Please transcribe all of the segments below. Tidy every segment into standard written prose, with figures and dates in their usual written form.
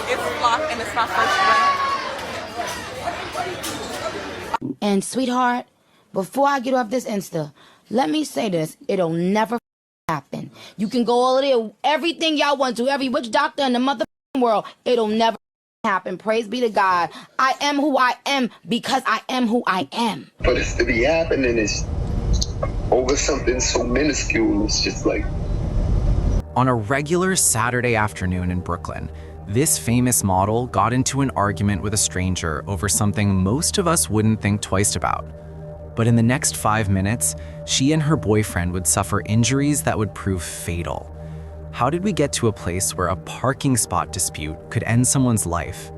It's locked and it's my first drink. And sweetheart, before I get off this Insta, let me say this. It'll never happen. You can go all of there, everything y'all want to, every witch doctor in the mother world. It'll never happen. Praise be to God. I am who I am because I am who I am. But it's to be happening is over something so minuscule. It's just like... On a regular Saturday afternoon in Brooklyn, this famous model got into an argument with a stranger over something most of us wouldn't think twice about. But in the next 5 minutes, she and her boyfriend would suffer injuries that would prove fatal. How did we get to a place where a parking spot dispute could end someone's life?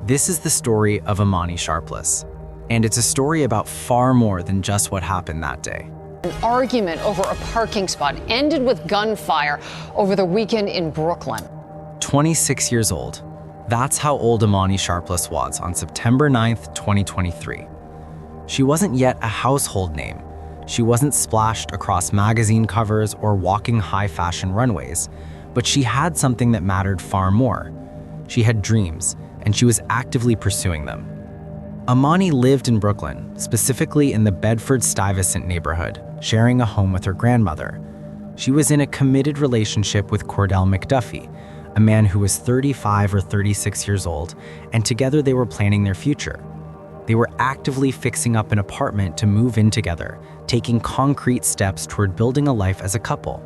This is the story of Imani Sharpless, and it's a story about far more than just what happened that day. An argument over a parking spot ended with gunfire over the weekend in Brooklyn. 26 years old. That's how old Imani Sharpless was on September 9th, 2023. She wasn't yet a household name. She wasn't splashed across magazine covers or walking high-fashion runways, but she had something that mattered far more. She had dreams, and she was actively pursuing them. Imani lived in Brooklyn, specifically in the Bedford-Stuyvesant neighborhood, sharing a home with her grandmother. She was in a committed relationship with Cordell McDuffie, a man who was 35 or 36 years old, and together they were planning their future. They were actively fixing up an apartment to move in together, taking concrete steps toward building a life as a couple.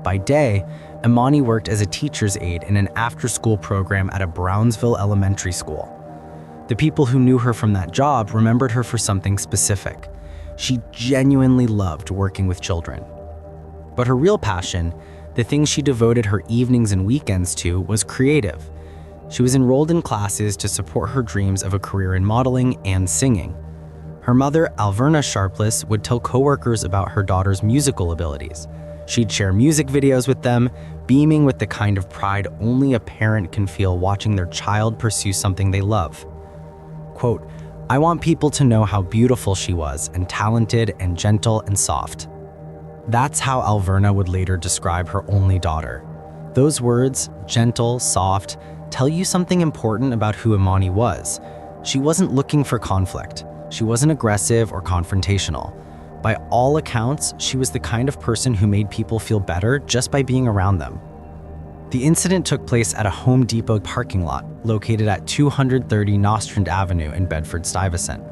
By day, Imani worked as a teacher's aide in an after-school program at a Brownsville elementary school. The people who knew her from that job remembered her for something specific. She genuinely loved working with children. But her real passion, the thing she devoted her evenings and weekends to, was creative. She was enrolled in classes to support her dreams of a career in modeling and singing. Her mother, Imani Sharpless, would tell coworkers about her daughter's musical abilities. She'd share music videos with them, beaming with the kind of pride only a parent can feel watching their child pursue something they love. Quote, "I want people to know how beautiful she was and talented and gentle and soft." That's how Alverna would later describe her only daughter. Those words, gentle, soft, tell you something important about who Imani was. She wasn't looking for conflict. She wasn't aggressive or confrontational. By all accounts, she was the kind of person who made people feel better just by being around them. The incident took place at a Home Depot parking lot located at 230 Nostrand Avenue in Bedford-Stuyvesant.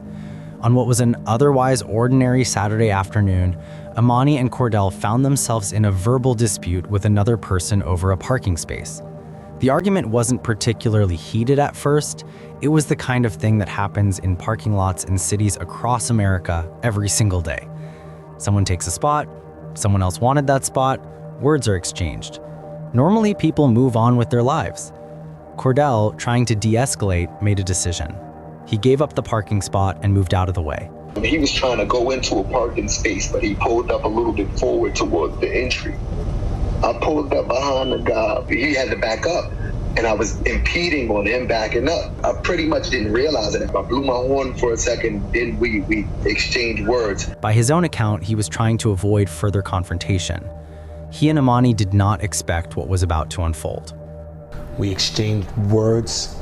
On what was an otherwise ordinary Saturday afternoon, Imani and Cordell found themselves in a verbal dispute with another person over a parking space. The argument wasn't particularly heated at first. It was the kind of thing that happens in parking lots in cities across America every single day. Someone takes a spot, someone else wanted that spot, words are exchanged. Normally, people move on with their lives. Cordell, trying to de-escalate, made a decision. He gave up the parking spot and moved out of the way. He was trying to go into a parking space, but he pulled up a little bit forward towards the entry. I pulled up behind the guy. He had to back up, and I was impeding on him backing up. I pretty much didn't realize it. I blew my horn for a second, then we exchanged words. By his own account, he was trying to avoid further confrontation. He and Imani did not expect what was about to unfold. We exchanged words,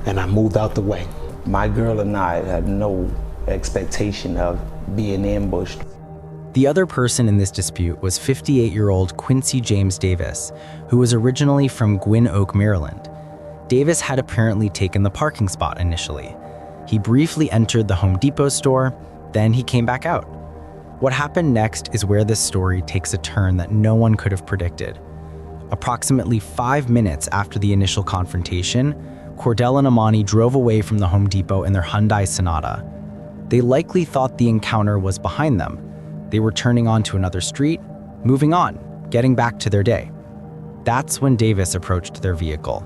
and I moved out the way. My girl and I had no expectation of being ambushed. The other person in this dispute was 58-year-old Quincy James Davis, who was originally from Gwynn Oak, Maryland. Davis had apparently taken the parking spot initially. He briefly entered the Home Depot store, then he came back out. What happened next is where this story takes a turn that no one could have predicted. Approximately 5 minutes after the initial confrontation, Cordell and Imani drove away from the Home Depot in their Hyundai Sonata. They likely thought the encounter was behind them. They were turning onto another street, moving on, getting back to their day. That's when Davis approached their vehicle.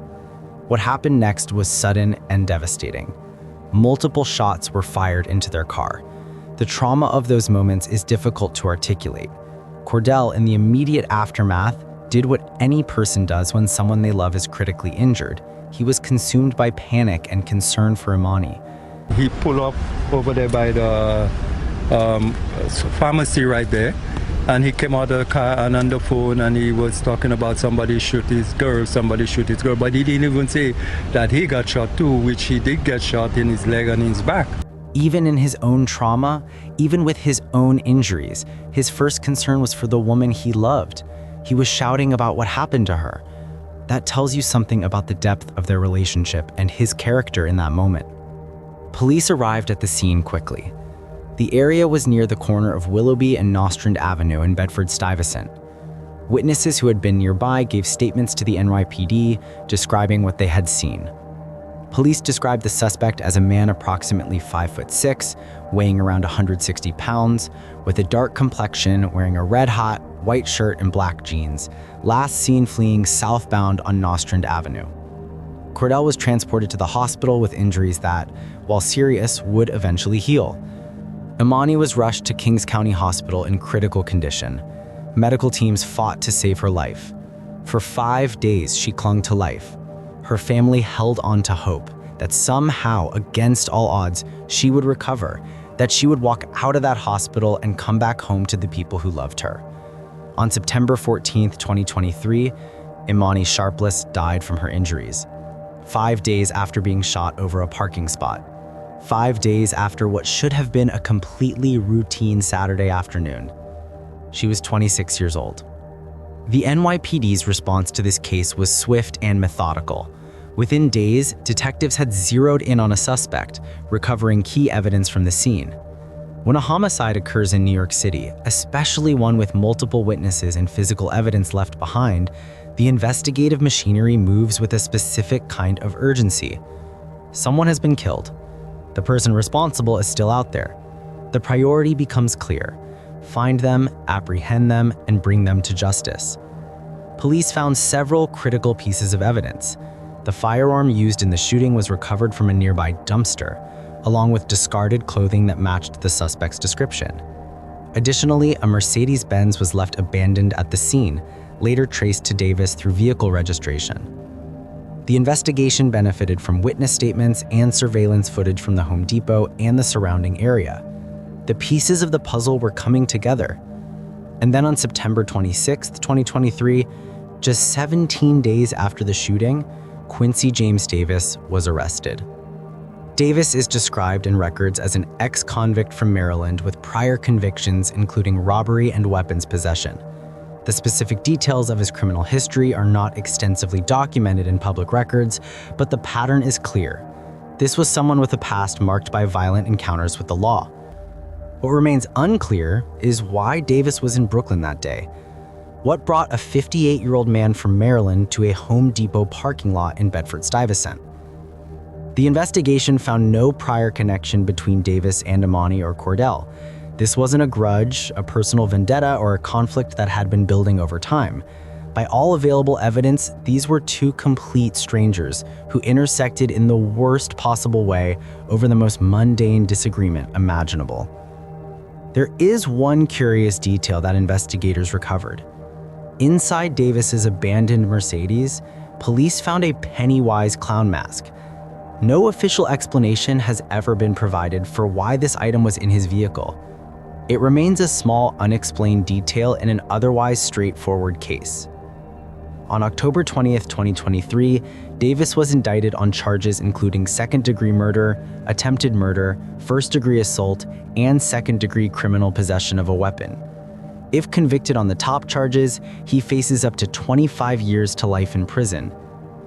What happened next was sudden and devastating. Multiple shots were fired into their car. The trauma of those moments is difficult to articulate. Cordell, in the immediate aftermath, did what any person does when someone they love is critically injured. He was consumed by panic and concern for Imani. He pulled up over there by the pharmacy right there, And he came out of the car and on the phone and he was talking about somebody shoot his girl, but he didn't even say that he got shot too, which he did get shot in his leg and in his back. Even in his own trauma, even with his own injuries, his first concern was for the woman he loved. He was shouting about what happened to her. That tells you something about the depth of their relationship and his character in that moment. Police arrived at the scene quickly. The area was near the corner of Willoughby and Nostrand Avenue in Bedford-Stuyvesant. Witnesses who had been nearby gave statements to the NYPD describing what they had seen. Police described the suspect as a man approximately 5'6", weighing around 160 pounds, with a dark complexion, wearing a red-hot, white shirt and black jeans, last seen fleeing southbound on Nostrand Avenue. Cordell was transported to the hospital with injuries that, while serious, would eventually heal. Imani was rushed to Kings County Hospital in critical condition. Medical teams fought to save her life. For 5 days, she clung to life. Her family held on to hope that somehow, against all odds, she would recover, that she would walk out of that hospital and come back home to the people who loved her. On September 14, 2023, Imani Sharpless died from her injuries. 5 days after being shot over a parking spot. 5 days after what should have been a completely routine Saturday afternoon. She was 26 years old. The NYPD's response to this case was swift and methodical. Within days, detectives had zeroed in on a suspect, recovering key evidence from the scene. When a homicide occurs in New York City, especially one with multiple witnesses and physical evidence left behind, the investigative machinery moves with a specific kind of urgency. Someone has been killed. The person responsible is still out there. The priority becomes clear. Find them, apprehend them, and bring them to justice. Police found several critical pieces of evidence. The firearm used in the shooting was recovered from a nearby dumpster, along with discarded clothing that matched the suspect's description. Additionally, a Mercedes-Benz was left abandoned at the scene, later traced to Davis through vehicle registration. The investigation benefited from witness statements and surveillance footage from the Home Depot and the surrounding area. The pieces of the puzzle were coming together. And then on September 26, 2023, just 17 days after the shooting, Quincy James Davis was arrested. Davis is described in records as an ex-convict from Maryland with prior convictions including robbery and weapons possession. The specific details of his criminal history are not extensively documented in public records, but the pattern is clear. This was someone with a past marked by violent encounters with the law. What remains unclear is why Davis was in Brooklyn that day. What brought a 58-year-old man from Maryland to a Home Depot parking lot in Bedford-Stuyvesant? The investigation found no prior connection between Davis and Imani or Cordell. This wasn't a grudge, a personal vendetta, or a conflict that had been building over time. By all available evidence, these were two complete strangers who intersected in the worst possible way over the most mundane disagreement imaginable. There is one curious detail that investigators recovered. Inside Davis's abandoned Mercedes, police found a Pennywise clown mask. No official explanation has ever been provided for why this item was in his vehicle. It remains a small, unexplained detail in an otherwise straightforward case. On October 20th, 2023, Davis was indicted on charges including second-degree murder, attempted murder, first-degree assault, and second-degree criminal possession of a weapon. If convicted on the top charges, he faces up to 25 years to life in prison.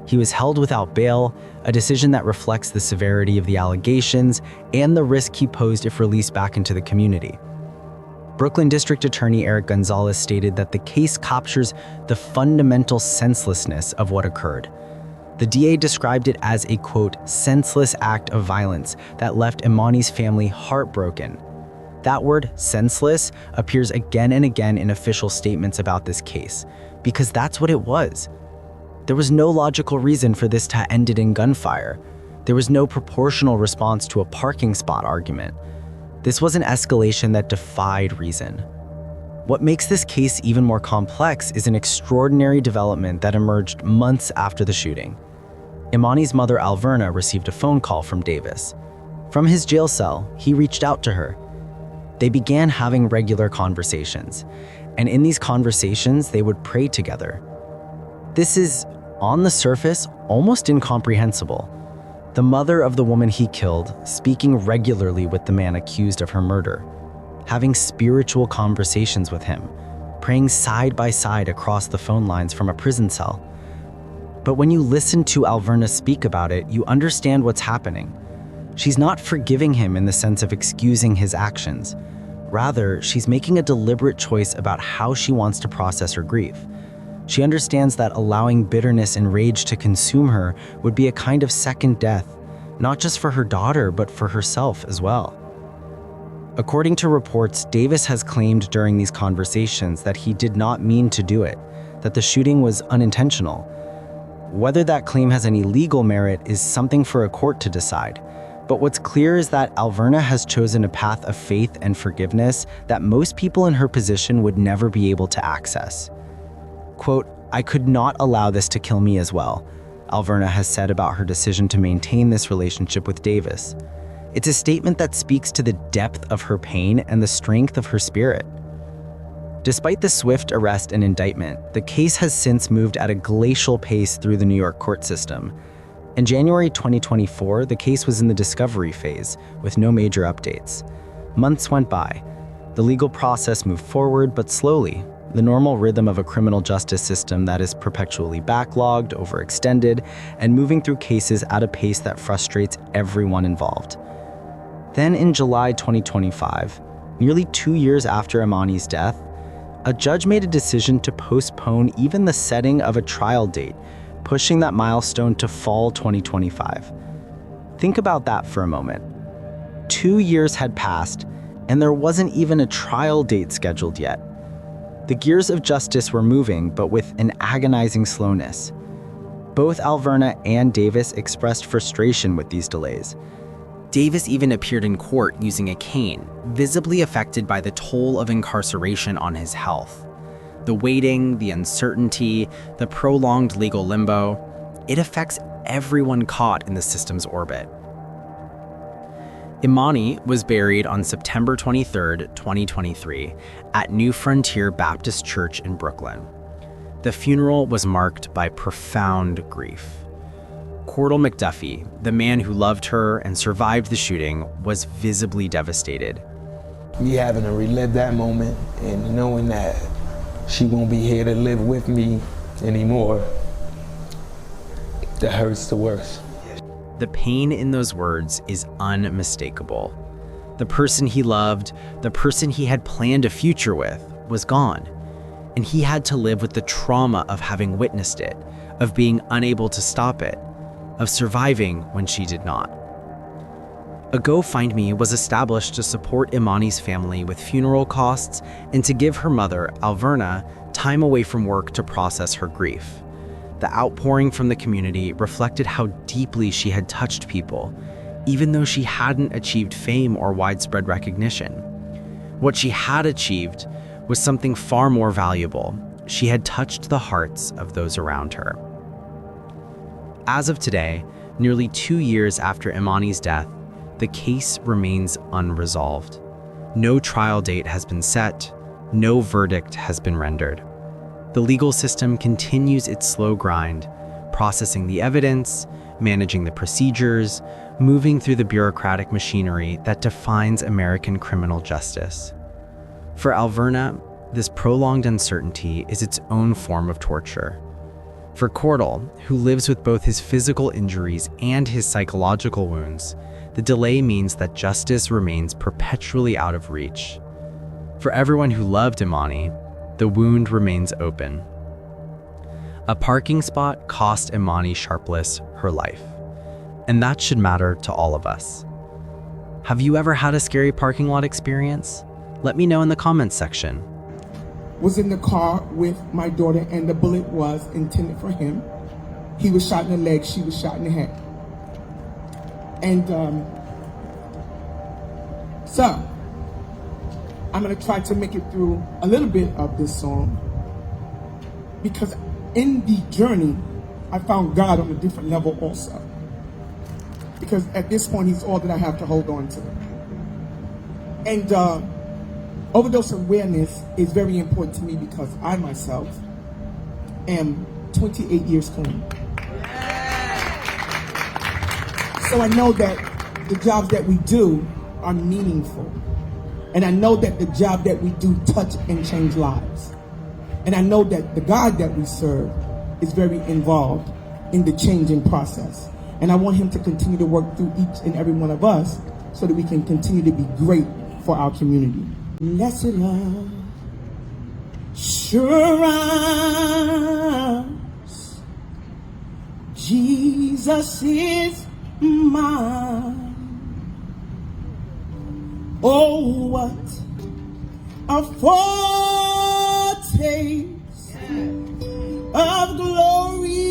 He was held without bail, a decision that reflects the severity of the allegations and the risk he posed if released back into the community. Brooklyn District Attorney Eric Gonzalez stated that the case captures the fundamental senselessness of what occurred. The DA described it as a, quote, senseless act of violence that left Imani's family heartbroken. That word, senseless, appears again and again in official statements about this case, because that's what it was. There was no logical reason for this to end it in gunfire. There was no proportional response to a parking spot argument. This was an escalation that defied reason. What makes this case even more complex is an extraordinary development that emerged months after the shooting. Imani's mother, Alverna, received a phone call from Davis. From his jail cell, he reached out to her. They began having regular conversations, and in these conversations, they would pray together. This is, on the surface, almost incomprehensible. The mother of the woman he killed speaking regularly with the man accused of her murder, having spiritual conversations with him, praying side by side across the phone lines from a prison cell. But when you listen to Alverna speak about it, you understand what's happening. She's not forgiving him in the sense of excusing his actions. Rather, she's making a deliberate choice about how she wants to process her grief. She understands that allowing bitterness and rage to consume her would be a kind of second death, not just for her daughter, but for herself as well. According to reports, Davis has claimed during these conversations that he did not mean to do it, that the shooting was unintentional. Whether that claim has any legal merit is something for a court to decide. But what's clear is that Alverna has chosen a path of faith and forgiveness that most people in her position would never be able to access. Quote, "I could not allow this to kill me as well," Alverna has said about her decision to maintain this relationship with Davis. It's a statement that speaks to the depth of her pain and the strength of her spirit. Despite the swift arrest and indictment, the case has since moved at a glacial pace through the New York court system. In January 2024, the case was in the discovery phase, with no major updates. Months went by. The legal process moved forward, but slowly, the normal rhythm of a criminal justice system that is perpetually backlogged, overextended, and moving through cases at a pace that frustrates everyone involved. Then in July 2025, nearly 2 years after Imani's death, a judge made a decision to postpone even the setting of a trial date, pushing that milestone to fall 2025. Think about that for a moment. 2 years had passed, and there wasn't even a trial date scheduled yet. The gears of justice were moving, but with an agonizing slowness. Both Alverna and Davis expressed frustration with these delays. Davis even appeared in court using a cane, visibly affected by the toll of incarceration on his health. The waiting, the uncertainty, the prolonged legal limbo, it affects everyone caught in the system's orbit. Imani was buried on September 23, 2023, at New Frontier Baptist Church in Brooklyn. The funeral was marked by profound grief. Cordell McDuffie, the man who loved her and survived the shooting, was visibly devastated. Me having to relive that moment and knowing that she won't be here to live with me anymore, that hurts the worst. The pain in those words is unmistakable. The person he loved, the person he had planned a future with, was gone. And he had to live with the trauma of having witnessed it, of being unable to stop it, of surviving when she did not. A GoFundMe was established to support Imani's family with funeral costs and to give her mother, Alverna, time away from work to process her grief. The outpouring from the community reflected how deeply she had touched people, even though she hadn't achieved fame or widespread recognition. What she had achieved was something far more valuable. She had touched the hearts of those around her. As of today, nearly 2 years after Imani's death, the case remains unresolved. No trial date has been set, no verdict has been rendered. The legal system continues its slow grind, processing the evidence, managing the procedures, moving through the bureaucratic machinery that defines American criminal justice. For Alverna, this prolonged uncertainty is its own form of torture. For Cordell, who lives with both his physical injuries and his psychological wounds, the delay means that justice remains perpetually out of reach. For everyone who loved Imani, the wound remains open. A parking spot cost Imani Sharpless her life, and that should matter to all of us. Have you ever had a scary parking lot experience? Let me know in the comments section. Was in the car with my daughter, and the bullet was intended for him. He was shot in the leg, she was shot in the head. And so I'm gonna try to make it through a little bit of this song, because in the journey, I found God on a different level also. Because at this point, he's all that I have to hold on to. And Overdose awareness is very important to me because I myself am 28 years clean. So I know that the jobs that we do are meaningful. And I know that the job that we do touch and change lives. And I know that the God that we serve is very involved in the changing process. And I want him to continue to work through each and every one of us so that we can continue to be great for our community. Blessed love assurance, Jesus is mine. Oh, what a foretaste of glory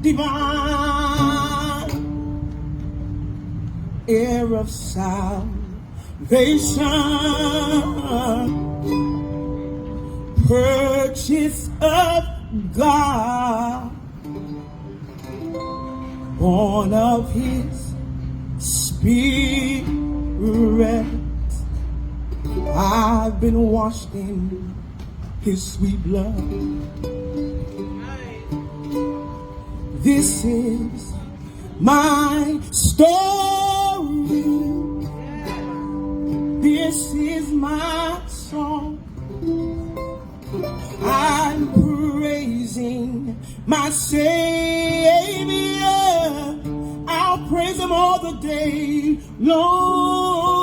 divine, heir of salvation, purchase of God, born of his Spirit. I've been washed in his sweet blood. This is my story. This is my song. I'm praising my Savior. I'll praise him all the day long.